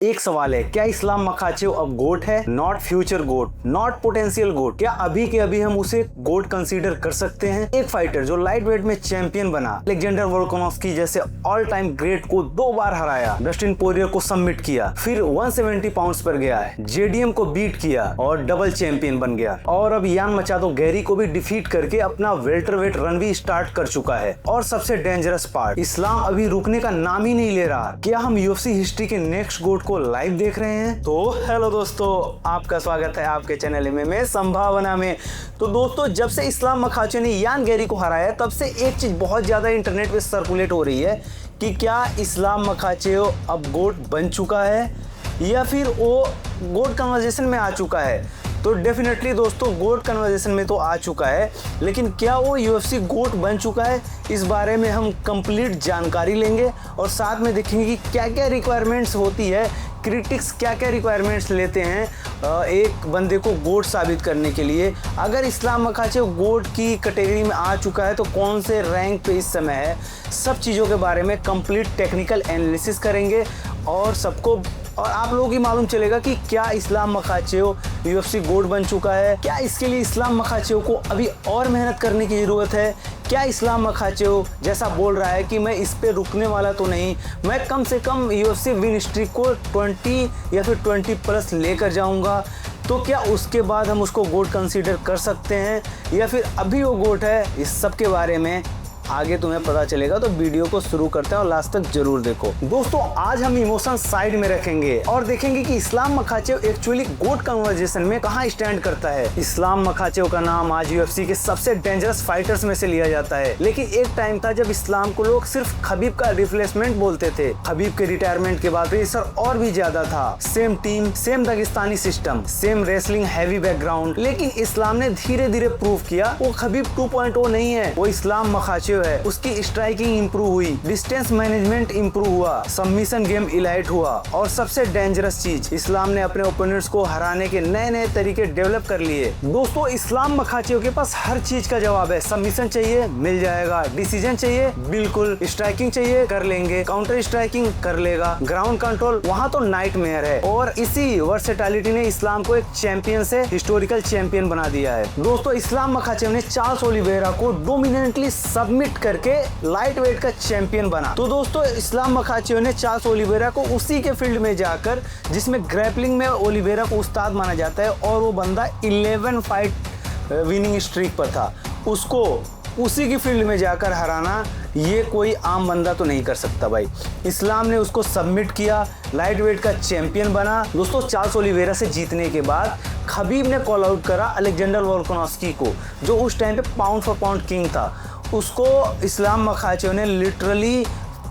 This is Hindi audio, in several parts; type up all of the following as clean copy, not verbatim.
एक सवाल है, क्या इस्लाम मखाचेव अब गोट है? Not future goat, not potential goat. क्या अभी के अभी हम उसे गोट कंसीडर कर सकते हैं? एक फाइटर जो लाइट वेट में चैंपियन बना, अलेक्जेंडर वोल्कानोव्स्की जैसे ऑल टाइम ग्रेट को 2 बार हराया, डस्टिन पोरियर को सबमिट किया, फिर 170 पाउंड्स पर गया है, जेडीएम को बीट किया और डबल चैंपियन बन गया, और अब यान मचादो गैरी को भी डिफीट करके अपना वेल्टरवेट रन भी स्टार्ट कर चुका है। और सबसे डेंजरस पार्ट, इस्लाम अभी रुकने का नाम ही नहीं ले रहा। क्या हम यूएफसी हिस्ट्री के नेक्स्ट गोट को लाइव देख रहे हैं? तो हेलो दोस्तों, आपका स्वागत है आपके चैनल में संभावना में। तो दोस्तों, जब से इस्लाम मखाचेव ने यान गैरी को हराया तब से एक चीज बहुत ज्यादा इंटरनेट पे सर्कुलेट हो रही है कि क्या इस्लाम मखाचेव अब गोट बन चुका है या फिर वो गोट कन्वर्सेशन में आ चुका है। तो डेफिनेटली दोस्तों, गोट कन्वर्सेशन में तो आ चुका है, लेकिन क्या वो यूएफसी गोट बन चुका है, इस बारे में हम कंप्लीट जानकारी लेंगे और साथ में देखेंगे कि क्या क्या रिक्वायरमेंट्स होती है, क्रिटिक्स क्या क्या रिक्वायरमेंट्स लेते हैं एक बंदे को गोट साबित करने के लिए। अगर इस्लाम मखाचेव गोट की कैटेगरी में आ चुका है तो कौन से रैंक पे इस समय है, सब चीज़ों के बारे में कंप्लीट टेक्निकल एनालिसिस करेंगे और आप लोगों की मालूम चलेगा कि क्या इस्लाम मखाचेव यूएफसी गोट बन चुका है, क्या इसके लिए इस्लाम मखाचेव को अभी और मेहनत करने की ज़रूरत है, क्या इस्लाम मखाचेव जैसा बोल रहा है कि मैं इस पे रुकने वाला तो नहीं, मैं कम से कम यूएफसी विन स्ट्रीक को 20 या फिर 20 प्लस लेकर जाऊंगा, तो क्या उसके बाद हम उसको गोट कंसीडर कर सकते हैं या फिर अभी वो गोट है। इस सब के बारे में आगे तुम्हें पता चलेगा, तो वीडियो को शुरू करते हैं और लास्ट तक जरूर देखो। दोस्तों, आज हम इमोशन साइड में रखेंगे और देखेंगे कि इस्लाम मखाचेव एक्चुअली गोट कन्वर्सेशन में कहां स्टैंड करता है। इस्लाम मखाचेव का नाम आज यूएफसी के सबसे डेंजरस फाइटर्स में से लिया जाता है, लेकिन एक टाइम था जब इस्लाम को लोग सिर्फ खबीब का रिप्लेसमेंट बोलते थे। खबीब के रिटायरमेंट के बाद प्रेशर और भी ज्यादा था। Same team, same Dagestani system, same wrestling heavy background, लेकिन इस्लाम ने धीरे धीरे प्रूव किया वो खबीब 2.0 नहीं है, वो इस्लाम मखाचेव है। उसकी स्ट्राइकिंग इंप्रूव हुई, डिस्टेंस मैनेजमेंट इंप्रूव हुआ, सबमिशन गेम इलाइट हुआ, और सबसे डेंजरस चीज, इस्लाम ने अपने ओपोनेंट्स को हराने के नए नए तरीके डेवलप कर लिए। दोस्तों, इस्लाम मखाचेव के पास हर चीज का जवाब है। सबमिशन चाहिए, मिल जाएगा। डिसीजन चाहिए, बिल्कुल। स्ट्राइकिंग चाहिए, कर लेंगे। काउंटर स्ट्राइकिंग कर लेगा। ग्राउंड कंट्रोल वहाँ तो नाइटमेयर है। और इसी वर्सेटैलिटी ने इस्लाम को एक चैंपियन से हिस्टोरिकल चैंपियन बना दिया है। दोस्तों, इस्लाम मखाचेव ने चार्ल्स ओलिवेरा को डोमिनेंटली सबमिट करके लाइट वेट का चैंपियन बना। तो दोस्तों, इस्लाम मखाचेव ने चार्ल्स ओलिवेरा को उसी के फील्ड में जाकर, जिसमें ग्रैपलिंग में ओलिवेरा को उस्ताद माना जाता है और वो बंदा 11 फाइट विनिंग स्ट्रीक पर था, उसको उसी की फील्ड में जाकर हराना ये कोई आम बंदा तो नहीं कर सकता भाई। इस्लाम ने उसको सबमिट किया, लाइट वेट का चैंपियन बना। दोस्तों, चार्ल्स ओलिवेरा से जीतने के बाद खबीब ने कॉल आउट करा अलेक्जेंडर वोल्कानोव्स्की को, जो उस टाइम पे पाउंड फॉर पाउंड किंग था। उसको इस्लाम मखाचेव ने लिटरली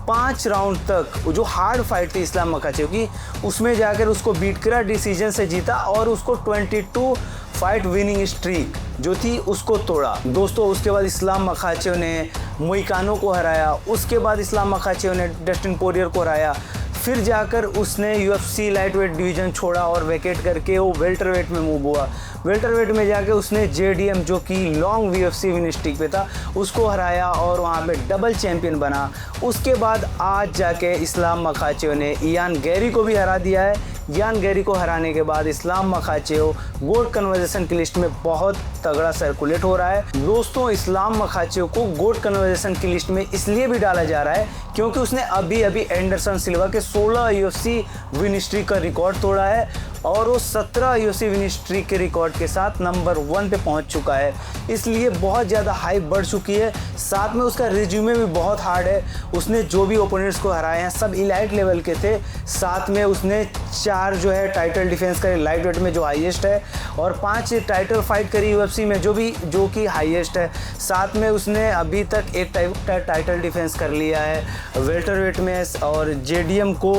5 राउंड तक, जो हार्ड फाइट थी इस्लाम मखाचेव की, उसमें जाकर उसको बीट करा, डिसीजन से जीता और उसको 22 फाइट विनिंग स्ट्रीक जो थी उसको तोड़ा। दोस्तों, उसके बाद इस्लाम मखाचेव ने मोइकानो को हराया, उसके बाद इस्लाम मखाचेव ने डस्टिन पोरियर को हराया, फिर जाकर उसने यूएफसी लाइट वेट डिवीज़न छोड़ा और वैकेट करके वो वेल्टरवेट में मूव हुआ। वेल्टरवेट में जाके उसने जेडीएम, जो कि लॉन्ग यूएफसी विन स्ट्रीक पे था, उसको हराया और वहाँ पे डबल चैंपियन बना। उसके बाद आज जाके इस्लाम मखाचेव ने यान गैरी को भी हरा दिया है। यान गैरी को हराने के बाद इस्लाम मखाचेव गोट कन्वर्सेशन की लिस्ट में बहुत तगड़ा सर्कुलेट हो रहा है। दोस्तों, इस्लाम मखाचेव को गोट कन्वर्सेशन की लिस्ट में इसलिए भी डाला जा रहा है क्योंकि उसने अभी एंडरसन सिल्वा के 16 यूएफसी विन स्ट्रीक का रिकॉर्ड तोड़ा है और वो 17 यूएफसी विन स्ट्रीक के रिकॉर्ड के साथ नंबर 1 पे पहुंच चुका है। इसलिए बहुत ज़्यादा हाइप बढ़ चुकी है। साथ में उसका रिज्यूमे भी बहुत हार्ड है। उसने जो भी ओपोनेंट्स को हराए हैं सब इलाइट लेवल के थे। साथ में उसने 4 जो है टाइटल डिफेंस करे लाइट वेट में, जो हाईएस्ट है, और 5 टाइटल फाइट करी यूएफसी में, जो कि हाईएस्ट है। साथ में उसने अभी तक एक टाइटल डिफेंस कर लिया है वेल्टरवेट में और जेडीएम को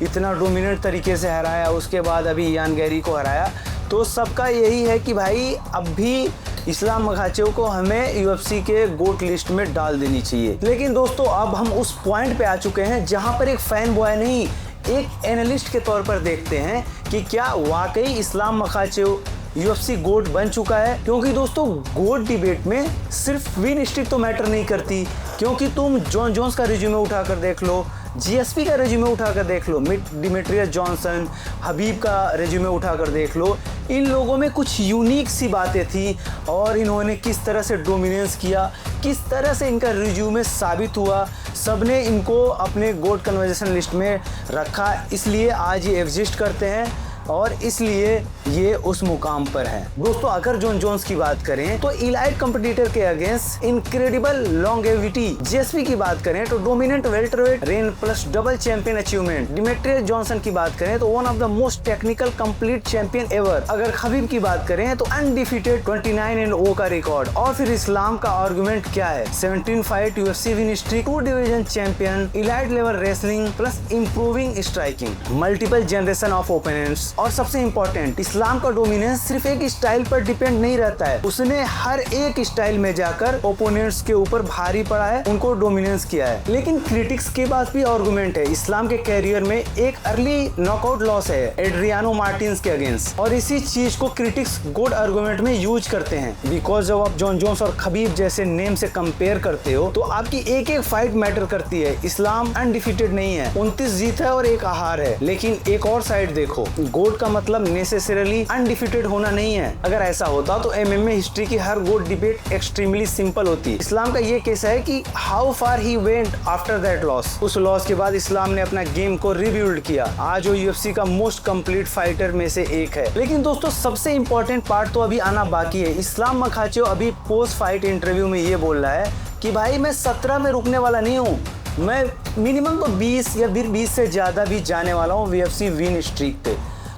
इतना डोमिनेंट तरीके से हराया। उसके बाद अभी यान गैरी को हराया। तो सबका यही है कि भाई अब भी इस्लाम मखाचेव को हमें यूएफसी के गोट लिस्ट में डाल देनी चाहिए। लेकिन दोस्तों, अब हम उस पॉइंट पे आ चुके हैं जहां पर एक फैन बॉय नहीं, एक एनालिस्ट के तौर पर देखते हैं कि क्या वाकई इस्लाम मखाचेव यूएफसी गोट बन चुका है। क्योंकि दोस्तों, गोट डिबेट में सिर्फ विन स्ट्रीक तो मैटर नहीं करती, क्योंकि तुम जॉन जोन्स का रिज्यूमे उठाकर देख लो, जीएसपी का रेज्यूमे उठाकर देख लो, डिमेट्रियस जॉनसन, हबीब का रेज्यूमे उठाकर देख लो, इन लोगों में कुछ यूनिक सी बातें थी और इन्होंने किस तरह से डोमिनेंस किया, किस तरह से इनका रिज्यूमे साबित हुआ, सबने इनको अपने गोट कन्वर्सेशन लिस्ट में रखा, इसलिए आज ये एग्जिस्ट करते हैं और इसलिए ये उस मुकाम पर है। दोस्तों अगर जॉन जोन्स की बात करें तो इलाइट कंपटीटर के अगेंस्ट इनक्रेडिबल लॉन्गेविटी, जीएसपी की बात करें तो dominant welterweight rain plus double champion achievement, Demetrious Johnson की बात करें तो one of the most technical complete champion ever, अगर हबीब की बात करें तो अनडिफीटेड 29-0 का रिकॉर्ड, और फिर इस्लाम का आर्गुमेंट क्या है, 17 fight UFC win streak, 2 division champion, elite level wrestling plus improving striking, multiple generation of opponents, और सबसे इंपॉर्टेंट इस्लाम का डोमिनेंस सिर्फ एक स्टाइल पर डिपेंड नहीं रहता है, उसने हर एक स्टाइल में जाकर ओपोनेंट्स के ऊपर भारी पड़ा है, उनको डोमिनेंस किया है। लेकिन क्रिटिक्स के पास भी आर्गुमेंट है, इस्लाम के कैरियर में एक अर्ली नॉकआउट लॉस है एड्रियानो मार्टिन्स के अगेंस्ट, और इसी चीज को क्रिटिक्स गुड आर्गुमेंट में यूज करते हैं, बिकॉज जब आप जॉन जोन्स और खबीब जैसे नेम से कंपेयर करते हो तो आपकी एक एक फाइट मैटर करती है। इस्लाम अनडिफीटेड नहीं है, 29 जीत है और 1 हार है, लेकिन एक और साइड देखो, गोट का मतलब नेसेसरीली अनडिफीटेड होना नहीं है। अगर ऐसा होता तो एमएमए हिस्ट्री की हर गोट डिबेट एक्सट्रीमली सिंपल होती। इस्लाम का ये केस है कि how far he went after that loss, उस लॉस के बाद इस्लाम ने अपना गेम को रिबिल्ड किया, आज वो यूएफसी का मोस्ट कंप्लीट फाइटर में से एक है। लेकिन दोस्तों सबसे इंपॉर्टेंट पार्ट तो अभी आना बाकी है। इस्लाम मखाचेव अभी पोस्ट फाइट इंटरव्यू में ये बोल रहा है कि भाई मैं 17 में रुकने वाला नहीं हूँ, मैं मिनिमम तो 20 या फिर 20 से ज्यादा भी जाने वाला हूँ यूएफसी विन स्ट्रीक पे।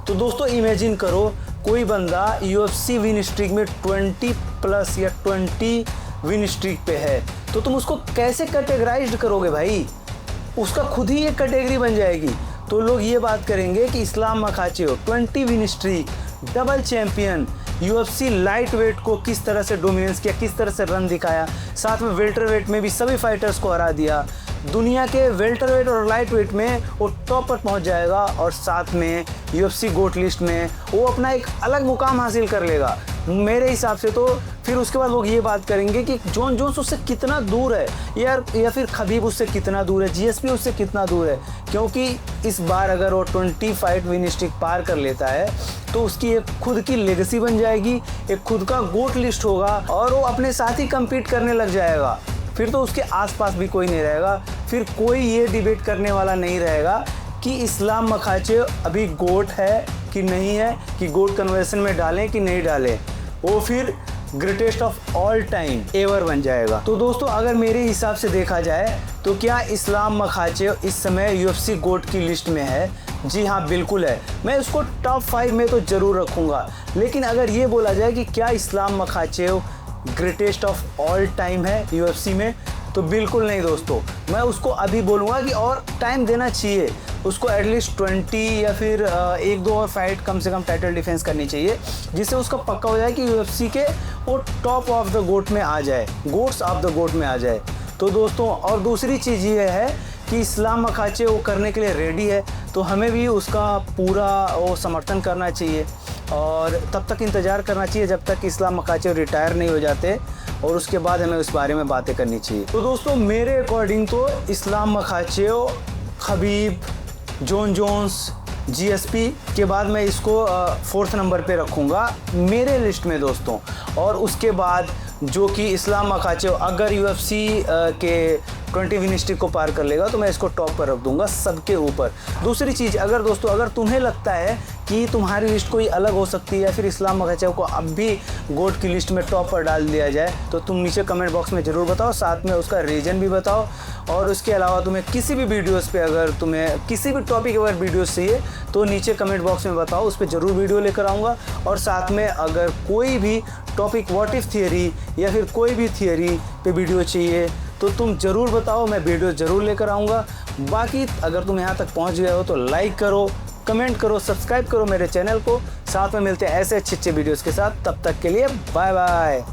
तो दोस्तों इमेजिन करो कोई बंदा यूएफसी विन स्ट्रीक में 20 प्लस या 20 विन स्ट्रीक पे है, तो तुम उसको कैसे कैटेगराइज्ड करोगे भाई, उसका खुद ही एक कैटेगरी बन जाएगी। तो लोग ये बात करेंगे कि Islam Makhachev 20 win streak, double champion, UFC light weight को किस तरह से डोमिनेंस किया, किस तरह से रन दिखाया, साथ में वेल्टर वेट में भी सभी फाइटर्स को हरा दिया, दुनिया के वेल्टर वेट और लाइट वेट में वो टॉप पर पहुंच जाएगा और साथ में यूएफसी गोट लिस्ट में वो अपना एक अलग मुकाम हासिल कर लेगा। मेरे हिसाब से तो फिर उसके बाद लोग ये बात करेंगे कि जॉन जोन्स उससे कितना दूर है यार, या फिर खबीब उससे कितना दूर है, जीएसपी उससे कितना दूर है, क्योंकि इस बार अगर वो 20 फाइट विन स्ट्रीक पार कर लेता है तो उसकी एक खुद की लेगेसी बन जाएगी, एक खुद का गोट लिस्ट होगा और वो अपने साथ ही कम्पीट करने लग जाएगा। फिर तो उसके आसपास भी कोई नहीं रहेगा, फिर कोई ये डिबेट करने वाला नहीं रहेगा कि इस्लाम मखाचेव अभी गोट है कि नहीं है, कि गोट कन्वर्सेशन में डालें कि नहीं डालें, वो फिर greatest of all time ever बन जाएगा। तो दोस्तों अगर मेरे हिसाब से देखा जाए तो क्या इस्लाम मखाचेव इस समय यूएफसी गोट की लिस्ट में है? जी हाँ बिल्कुल है, मैं उसको टॉप 5 में तो जरूर रखूँगा। लेकिन अगर ये बोला जाए कि क्या Islam Makhachev greatest of all time है यूएफसी में, तो बिल्कुल नहीं दोस्तों। मैं उसको अभी बोलूँगा कि और टाइम देना चाहिए उसको, एटलीस्ट 20 या फिर 1-2 और फाइट कम से कम टाइटल डिफेंस करनी चाहिए, जिससे उसका पक्का हो जाए कि यूएफसी के वो टॉप ऑफ द गोट में आ जाए, गोट्स ऑफ द गोट में आ जाए। तो दोस्तों और दूसरी चीज़ ये है कि इस्लाम मखाचेव वो करने के लिए रेडी है, तो हमें भी उसका पूरा वो समर्थन करना चाहिए और तब तक इंतज़ार करना चाहिए जब तक इस्लाम मखाचेव रिटायर नहीं हो जाते, और उसके बाद हमें उस बारे में बातें करनी चाहिए। तो दोस्तों मेरे अकॉर्डिंग तो Islam Makhachev, Khabib, Jon Jones, GSP के बाद मैं इसको 4th नंबर पे रखूँगा मेरे लिस्ट में दोस्तों। और उसके बाद जो कि इस्लाम मखाचेव अगर यूएफसी के 20 विन स्ट्रीक को पार कर लेगा तो मैं इसको टॉप पर रख दूंगा सबके ऊपर। दूसरी चीज़, अगर दोस्तों अगर तुम्हें लगता है कि तुम्हारी लिस्ट कोई अलग हो सकती है या फिर इस्लाम मखाचेव को अब भी गोट की लिस्ट में टॉप पर डाल दिया जाए, तो तुम नीचे कमेंट बॉक्स में ज़रूर बताओ, साथ में उसका रीज़न भी बताओ। और उसके अलावा तुम्हें किसी भी वीडियोस पे अगर तुम्हें किसी भी टॉपिक अगर वीडियोस चाहिए तो नीचे कमेंट बॉक्स में बताओ, उस पर ज़रूर वीडियो लेकर आऊँगा। और साथ में अगर कोई भी टॉपिक व्हाट इफ थियरी या फिर कोई भी थियरी पे वीडियो चाहिए तो तुम ज़रूर बताओ, मैं वीडियो ज़रूर लेकर आऊँगा। बाकी अगर तुम यहाँ तक पहुँच गए हो तो लाइक करो, कमेंट करो, सब्सक्राइब करो मेरे चैनल को। साथ में मिलते हैं ऐसे अच्छे वीडियोज़ के साथ, तब तक के लिए बाय बाय।